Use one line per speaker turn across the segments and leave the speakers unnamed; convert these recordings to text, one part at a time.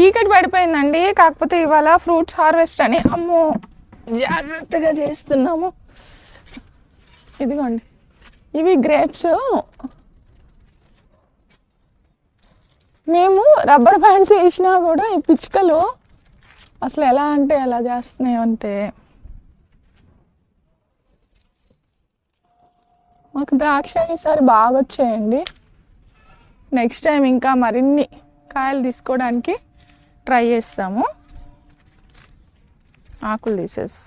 చీకటి పడిపోయిందండి. కాకపోతే ఇవాళ ఫ్రూట్స్ హార్వెస్ట్ అని అమ్మో జాగ్రత్తగా చేస్తున్నాము. ఇదిగోండి, ఇవి గ్రేప్స్. మేము రబ్బర్ బ్యాండ్స్ వేసినా కూడా ఈ పిచ్చుకలు అసలు ఎలా అంటే ఎలా చేస్తున్నాయి అంటే, మాకు ద్రాక్ష ఈసారి బాగా వచ్చాయండి. నెక్స్ట్ టైం ఇంకా మరిన్ని కాయలు తీసుకోవడానికి ట్రై చేస్తాము. ఆకులు తీసేసి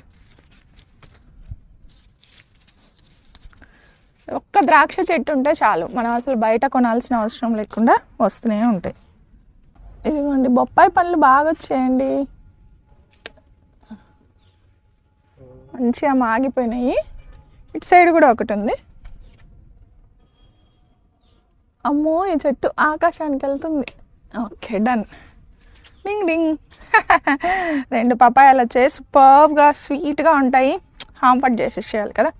ఒక్క ద్రాక్ష చెట్టు ఉంటే చాలు, మనం అసలు బయట కొనాల్సిన అవసరం లేకుండా వస్తూనే ఉంటాయి. ఇదిగోండి, బొప్పాయి పండ్లు బాగా వచ్చాయండి, మంచిగా మాగిపోయినాయి. ఇటు సైడ్ కూడా ఒకటి ఉంది. అమ్మో, ఈ చెట్టు ఆకాశానికి వెళ్తుంది. Okay, done. డింగ్ డింగ్. 2 పపాయాలు వచ్చేసి సూపర్గా స్వీట్గా ఉంటాయి. హాంపట్ చేసేసేయాలి కదా.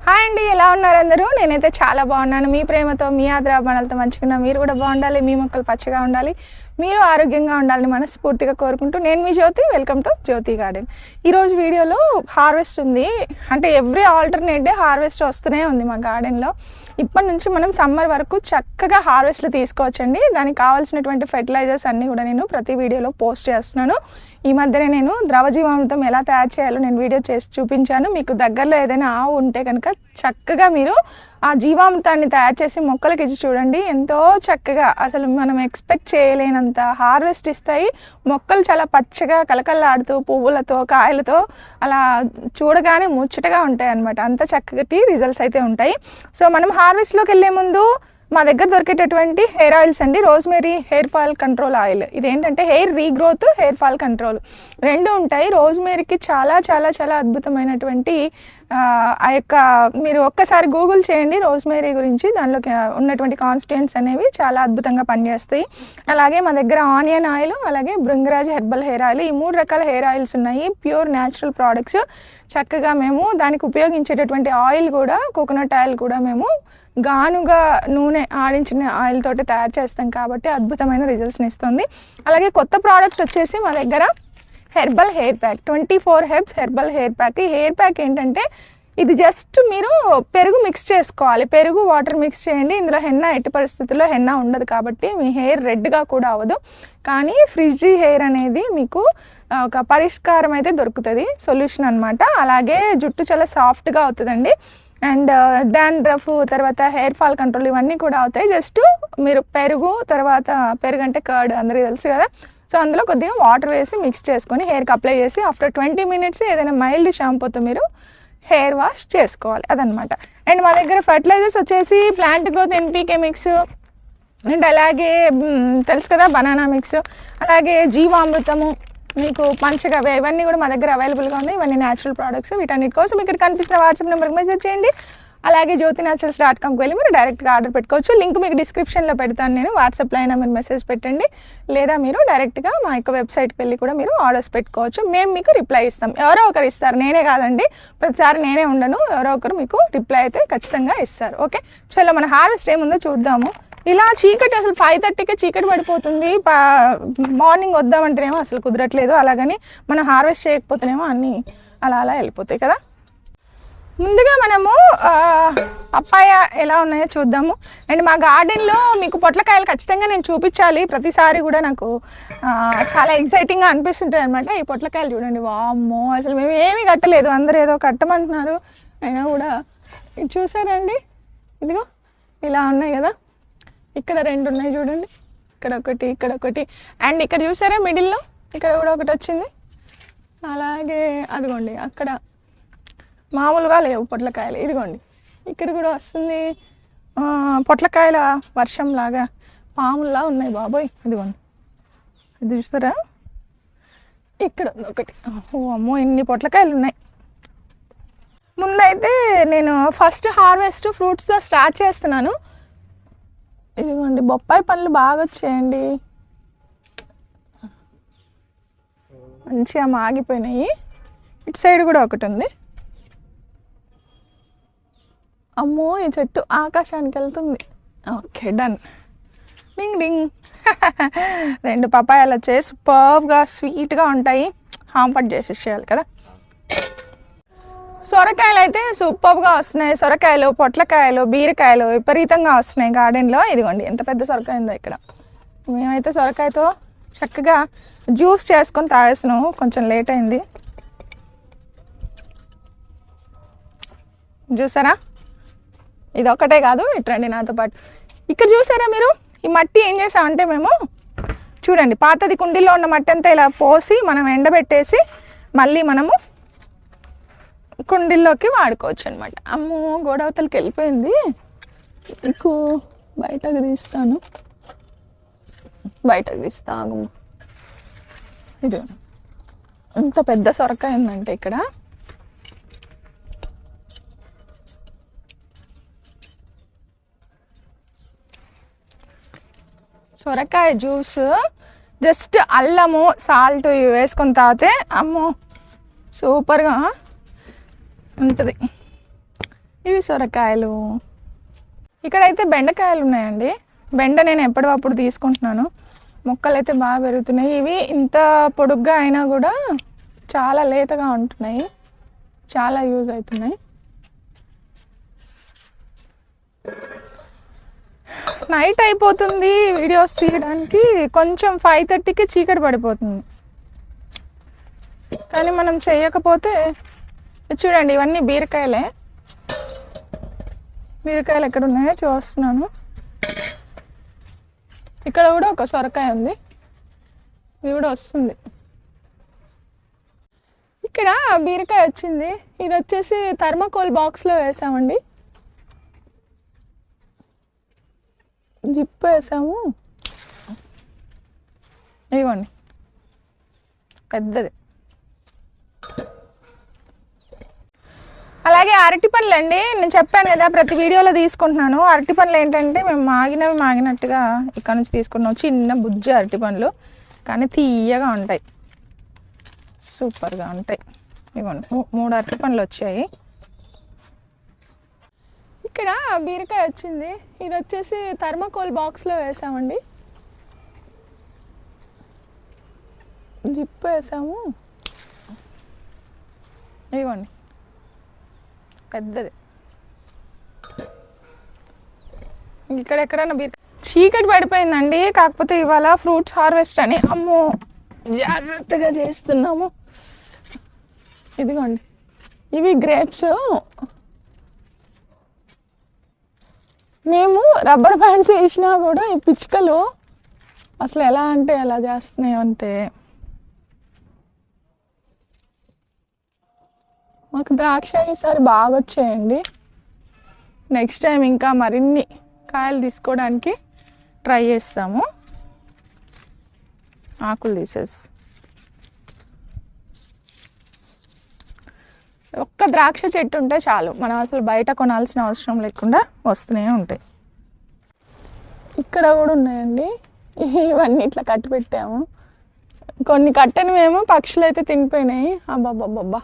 హాయ్ అండి, ఎలా ఉన్నారు అందరూ? నేనైతే చాలా బాగున్నాను. మీ ప్రేమతో, మీ ఆదరాభానాలతో మంచిగా మీరు కూడా బాగుండాలి, మీ మొక్కలు పచ్చగా ఉండాలి, మీరు ఆరోగ్యంగా ఉండాలని మనస్ఫూర్తిగా కోరుకుంటూ నేను మీ Jyothi. Welcome to Jyothi garden. ఈరోజు వీడియోలో హార్వెస్ట్ ఉంది. అంటే ఎవ్రీ ఆల్టర్నేట్ డే హార్వెస్ట్ వస్తూనే ఉంది మా గార్డెన్లో. ఇప్పటి నుంచి మనం సమ్మర్ వరకు చక్కగా హార్వెస్ట్లు తీసుకోవచ్చండి. దానికి కావాల్సినటువంటి ఫెర్టిలైజర్స్ అన్నీ కూడా నేను ప్రతి వీడియోలో పోస్ట్ చేస్తున్నాను. ఈ మధ్యనే నేను ద్రవజీవామృతం ఎలా తయారు చేయాలో నేను వీడియో చేసి చూపించాను. మీకు దగ్గరలో ఏదైనా ఆవు ఉంటే కనుక చక్కగా మీరు ఆ జీవామృతాన్ని తయారు చేసి మొక్కలకి ఇచ్చి చూడండి. ఎంతో చక్కగా, అసలు మనం ఎక్స్పెక్ట్ చేయలేనంత హార్వెస్ట్ ఇస్తాయి. మొక్కలు చాలా పచ్చగా కలకల్లాడుతూ పువ్వులతో కాయలతో అలా చూడగానే ముచ్చటగా ఉంటాయి అన్నమాట. అంత చక్కటి రిజల్ట్స్ అయితే ఉంటాయి. సో మనం హార్వెస్ట్లోకి వెళ్ళే ముందు మా దగ్గర దొరికేటటువంటి హెయిర్ ఆయిల్స్ అండి. Rosemary hair fall control oil, ఇదేంటంటే hair regrowth, hair fall control 2 ఉంటాయి. రోజ్మేరీకి చాలా చాలా చాలా అద్భుతమైనటువంటి ఆ యొక్క, మీరు ఒక్కసారి గూగుల్ చేయండి రోజ్మేరీ గురించి, దానిలో ఉన్నటువంటి కాన్స్టిట్యూయెంట్స్ అనేవి చాలా అద్భుతంగా పనిచేస్తాయి. అలాగే మా దగ్గర ఆనియన్ ఆయిల్, అలాగే భృంగరాజ్ హెర్బల్ హెయిర్ ఆయిల్, ఈ 3 రకాల హెయిర్ ఆయిల్స్ ఉన్నాయి. Pure natural products. చక్కగా మేము దానికి ఉపయోగించేటటువంటి ఆయిల్ కూడా, కోకోనట్ ఆయిల్ కూడా మేము గానుగా నూనె ఆడించిన ఆయిల్ తోటి తయారు చేస్తాం కాబట్టి అద్భుతమైన రిజల్ట్స్ని ఇస్తుంది. అలాగే కొత్త ప్రోడక్ట్ వచ్చేసి మా దగ్గర herbal hair pack, 24 herbs herbal hair pack. ఈ హెయిర్ ప్యాక్ ఏంటంటే, ఇది జస్ట్ మీరు పెరుగు మిక్స్ చేసుకోవాలి. పెరుగు వాటర్ మిక్స్ చేయండి. ఇందులో హెన్నా, ఎట్టి పరిస్థితుల్లో హెన్నా ఉండదు కాబట్టి మీ హెయిర్ రెడ్గా కూడా అవ్వదు. కానీ ఫ్రిజీ హెయిర్ అనేది మీకు ఒక పరిష్కారం అయితే దొరుకుతుంది, సొల్యూషన్ అనమాట. అలాగే జుట్టు చాలా సాఫ్ట్గా అవుతుందండి. అండ్ డాండ్రఫ్, తర్వాత హెయిర్ ఫాల్ కంట్రోల్, ఇవన్నీ కూడా అవుతాయి. జస్ట్ మీరు పెరుగు, తర్వాత పెరుగు అంటే కర్డ్ అందరికీ తెలుసు కదా. సో అందులో కొద్దిగా వాటర్ వేసి మిక్స్ చేసుకొని హెయిర్కి అప్లై చేసి ఆఫ్టర్ 20 మినిట్స్ ఏదైనా మైల్డ్ షాంపూతో మీరు హెయిర్ వాష్ చేసుకోవాలి, అదనమాట. అండ్ మా దగ్గర ఫర్టిలైజర్స్ వచ్చేసి plant growth NPK mix, and అలాగే తెలుసు కదా బనానా మిక్స్, అలాగే జీవామృతము, మీకు పంచగవ్య, ఇవన్నీ కూడా మా దగ్గర అవైలబుల్గా ఉన్నాయి. ఇవన్నీ న్యాచురల్ ప్రోడక్ట్స్. వీటన్నిటి కోసం ఇక్కడ కనిపిస్తున్న వాట్సాప్ నెంబర్కి మెసేజ్ చేయండి. అలాగే జ్యోతినాచురల్స్.comకి వెళ్ళి మీరు డైరెక్ట్గా ఆర్డర్ పెట్టుకోవచ్చు. లింక్ మీకు డిస్క్రిప్షన్లో పెడతాను నేను. వాట్సాప్లో అయినా మీరు మెసేజ్ పెట్టండి, లేదా మీరు డైరెక్ట్గా మా యొక్క వెబ్సైట్కి వెళ్ళి కూడా మీరు ఆర్డర్స్ పెట్టుకోవచ్చు. మేము మీకు రిప్లై ఇస్తాం. ఎవరో ఒకరు ఇస్తారు, నేనే కాదండి, ప్రతిసారి నేనే ఉండను. ఎవరో ఒకరు మీకు రిప్లై అయితే ఖచ్చితంగా ఇస్తారు. ఓకే, చలో మన హార్వెస్ట్ ఏముందో చూద్దాము. ఇలా చీకటి, అసలు 5:30కే చీకటి పడిపోతుంది. మార్నింగ్ వద్దామంటేనేమో అసలు కుదరట్లేదు. అలాగని మనం హార్వెస్ట్ చేయకపోతేనేమో అన్నీ అలా అలా వెళ్ళిపోతాయి కదా. ముందుగా మనము పప్పాయ ఎలా ఉన్నాయో చూద్దాము. అండ్ మా గార్డెన్లో మీకు పొట్లకాయలు ఖచ్చితంగా నేను చూపించాలి. ప్రతిసారి కూడా నాకు చాలా ఎక్సైటింగ్గా అనిపిస్తుంటుంది అనమాట. ఈ పొట్లకాయలు చూడండి, వామ్మో, అసలు మేము ఏమీ కట్టలేదు, అందరూ ఏదో కట్టమంటున్నారు. అయినా కూడా ఇది చూసారండి, ఇదిగో ఇలా ఉన్నాయి కదా. ఇక్కడ 2 ఉన్నాయి చూడండి, ఇక్కడ ఒకటి, ఇక్కడ ఒకటి. అండ్ ఇక్కడ చూసారా మిడిల్లో, ఇక్కడ కూడా ఒకటి వచ్చింది. అలాగే అదిగోండి, అక్కడ మామూలుగా లేవు పొట్లకాయలు. ఇదిగోండి, ఇక్కడ కూడా వస్తుంది. పొట్లకాయల వర్షం లాగా పాముల్లా ఉన్నాయి బాబోయ్. ఇదిగోండి, ఇది చూస్తారా, ఇక్కడ ఒకటి. ఓ అమ్మో, ఇన్ని పొట్లకాయలు ఉన్నాయి. ముందైతే నేను ఫస్ట్ హార్వెస్ట్ ఫ్రూట్స్తో స్టార్ట్ చేస్తున్నాను. ఇదిగోండి, బొప్పాయి పండ్లు బాగా వచ్చాయండి, మంచిగా మాగిపోయినాయి. ఇటు సైడ్ కూడా ఒకటి ఉంది. అమ్మో, ఈ చెట్టు ఆకాశానికి వెళ్తుంది. Okay done. డింగ్ డింగ్. 2 పపాయాలు వచ్చాయి, సూపర్గా స్వీట్గా ఉంటాయి. హాంపట్ చేసేసేయాలి కదా. సొరకాయలు అయితే సూపర్గా వస్తున్నాయి. సొరకాయలు, పొట్లకాయలు, బీరకాయలు విపరీతంగా వస్తున్నాయి గార్డెన్లో. ఇదిగోండి ఎంత పెద్ద సొరకాయ ఉందో ఇక్కడ. మేమైతే సొరకాయతో చక్కగా జ్యూస్ చేసుకొని తాగేస్తున్నాము. కొంచెం లేట్ అయింది. చూసారా, ఇది ఒక్కటే కాదు, ఇట్రండి నాతో పాటు. ఇక్కడ చూసారా మీరు, ఈ మట్టి ఏం చేసామంటే మేము చూడండి, పాతది కుండీలో ఉన్న మట్టి అంతా ఇలా పోసి మనం ఎండబెట్టేసి మళ్ళీ మనము కుండీల్లోకి వాడుకోవచ్చు అనమాట. అమ్మో గోడవతలకి వెళ్ళిపోయింది. మీకు బయటకు తీస్తాను. ఇది ఇంత పెద్ద సొరకాయ ఉందంటే ఇక్కడ. సొరకాయ జ్యూస్ జస్ట్ అల్లము, సాల్ట్ వేసుకొని తాగితే అమ్మో సూపర్గా ఉంటుంది. ఇవి సొరకాయలు. ఇక్కడైతే బెండకాయలు ఉన్నాయండి. బెండ నేను ఎప్పటికప్పుడు తీసుకుంటున్నాను. మొక్కలు అయితే బాగా పెరుగుతున్నాయి. ఇవి ఇంత పొడుగ్గా అయినా కూడా చాలా లేతగా ఉంటున్నాయి, చాలా యూజ్ అవుతున్నాయి. నైట్ అయిపోతుంది వీడియోస్ తీయడానికి. కొంచెం 5:30కి చీకటి పడిపోతుంది. కానీ మనం చేయకపోతే చూడండి, ఇవన్నీ బీరకాయలే. బీరకాయలు ఎక్కడ ఉన్నాయో చూస్తున్నాను. ఇక్కడ కూడా ఒక సొరకాయ ఉంది, ఇది కూడా వస్తుంది. ఇక్కడ బీరకాయ వచ్చింది. ఇది వచ్చేసి థర్మాకోల్ బాక్స్లో వేసామండి. జిప్ వేసాము. ఇదిగోండి పెద్దది. అలాగే అరటి పండ్లు అండి, నేను చెప్పాను కదా ప్రతి వీడియోలో తీసుకుంటున్నాను. అరటి పండ్లు ఏంటంటే మేము మాగినట్టుగా ఇక్కడ నుంచి తీసుకుంటున్నాం. చిన్న బుజ్జి అరటి పండ్లు, కానీ తీయగా ఉంటాయి, సూపర్గా ఉంటాయి. ఇదిగోండి 3 అరటి పండ్లు వచ్చాయి. ఇక్కడ బీరకాయ వచ్చింది. ఇది వచ్చేసి థర్మాకోల్ బాక్స్లో వేసామండి. జిప్ వేసాము. ఇదిగోండి పెద్దది. ఇక్కడ ఎక్కడైనా చీకటి పడిపోయిందండి. కాకపోతే ఇవాళ ఫ్రూట్స్ హార్వెస్ట్ అని అమ్మో జాగ్రత్తగా చేస్తున్నాము. ఇదిగోండి ఇవి గ్రేప్స్. మేము రబ్బర్ బ్యాండ్స్ వేసినా కూడా ఈ పిచ్చుకలు అసలు ఎలా అంటే ఎలా చేస్తున్నాయి అంటే, మాకు ద్రాక్ష ఈసారి బాగా వచ్చాయండి. నెక్స్ట్ టైం ఇంకా మరిన్ని కాయలు తీసుకోవడానికి ట్రై చేస్తాము. ఆకులు తీసేసి ఒక్క ద్రాక్ష చెట్టు ఉంటే చాలు, మనం అసలు బయట కొనాల్సిన అవసరం లేకుండా వస్తూనే ఉంటాయి. ఇక్కడ కూడా ఉన్నాయండి. ఇవన్నీ ఇట్లా కట్టి పెట్టాము. కొన్ని కట్టని మేము పక్షులు అయితే తినిపోయినాయి. అబ్బాబ్బాబ్బా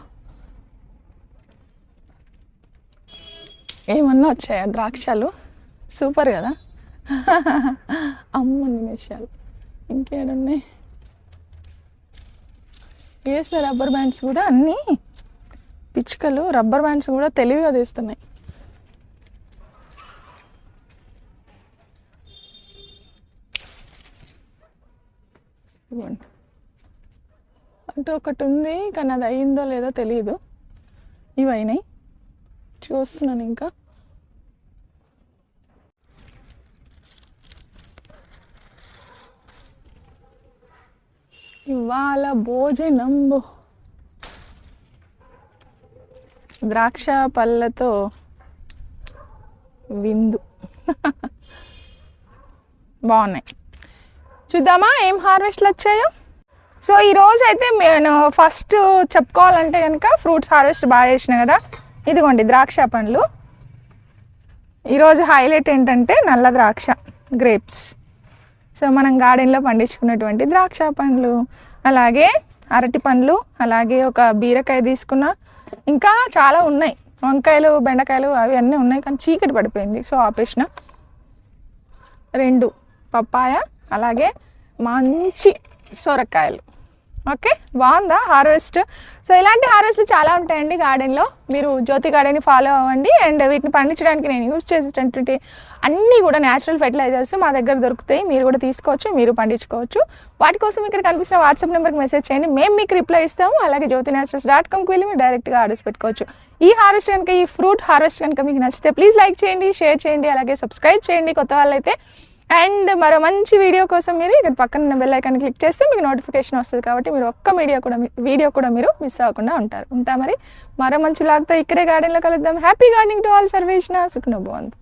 ఏమన్నా వచ్చాయా ద్రాక్షలు, సూపర్ కదా. అమ్మ నిమిషాలు ఇంకేడున్నాయి. వేసిన రబ్బర్ బ్యాండ్స్ కూడా అన్నీ పిచ్చుకలు రబ్బర్ బ్యాండ్స్ కూడా తెలివిగా తీస్తున్నాయి. అంటే ఒకటి ఉంది కానీ అది అయిందో లేదో తెలియదు. ఇవి అయినాయి, చూస్తున్నాను. ఇంకా ఇవాళ భోజనం ద్రాక్ష పళ్ళతో విందు. బాగున్నాయి. చూద్దామా ఏం హార్వెస్ట్లు వచ్చాయో. సో ఈరోజు అయితే నేను ఫస్ట్ చెప్పుకోవాలంటే కనుక ఫ్రూట్స్ హార్వెస్ట్ బాగా చేసిన కదా. ఇదిగోండి ద్రాక్ష పండ్లు. ఈరోజు హైలైట్ ఏంటంటే నల్ల ద్రాక్ష, గ్రేప్స్. సో మనం గార్డెన్లో పండించుకున్నటువంటి ద్రాక్ష పండ్లు, అలాగే అరటి పండ్లు, అలాగే ఒక బీరకాయ తీసుకున్న, ఇంకా చాలా ఉన్నాయి, వంకాయలు, బెండకాయలు అవి అన్నీ ఉన్నాయి. కానీ చీకటి పడిపోయింది సో ఆపేసిన. 2 పప్పాయ, అలాగే మంచి సొరకాయలు. ఓకే, బాగుందా హార్వెస్ట్? సో ఇలాంటి హార్వెస్ట్లు చాలా ఉంటాయండి గార్డెన్లో. మీరు జ్యోతి గార్డెన్ని ఫాలో అవ్వండి. అండ్ వీటిని పండించడానికి నేను యూజ్ చేసేటటువంటి అన్నీ కూడా న్యాచురల్ ఫెర్టిలైజర్స్ మా దగ్గర దొరుకుతాయి. మీరు కూడా తీసుకోవచ్చు, మీరు పండించుకోవచ్చు. వాటి కోసం ఇక్కడ కనిపిస్తున్న వాట్సాప్ నెంబర్కి మెసేజ్ చేయండి, మేము మీకు రిప్లై ఇస్తాము. అలాగే jyotinatures.comకి వెళ్ళి మీరు డైరెక్ట్గా ఆర్డర్స్ పెట్టుకోవచ్చు. ఈ హార్వెస్ట్ కనుక, ఈ ఫ్రూట్ హార్వెస్ట్ కనుక మీకు నచ్చితే ప్లీజ్ లైక్ చేయండి, షేర్ చేయండి, అలాగే సబ్స్క్రైబ్ చేయండి కొత్త వాళ్ళైతే. అండ్ మరో మంచి వీడియో కోసం మీరు ఇక్కడ పక్కన ఉన్న బెల్ ఐకాన్ క్లిక్ చేస్తే మీకు నోటిఫికేషన్ వస్తుంది. కాబట్టి మీరు ఒక్క వీడియో కూడా మీరు మిస్ అవ్వకుండా ఉంటారు. మరి మరో మంచి వ్లాగ్తో ఇక్కడే గార్డెన్లో కలుద్దాం. Happy gardening to all. సర్వేషణ సుఖనో భవంతు.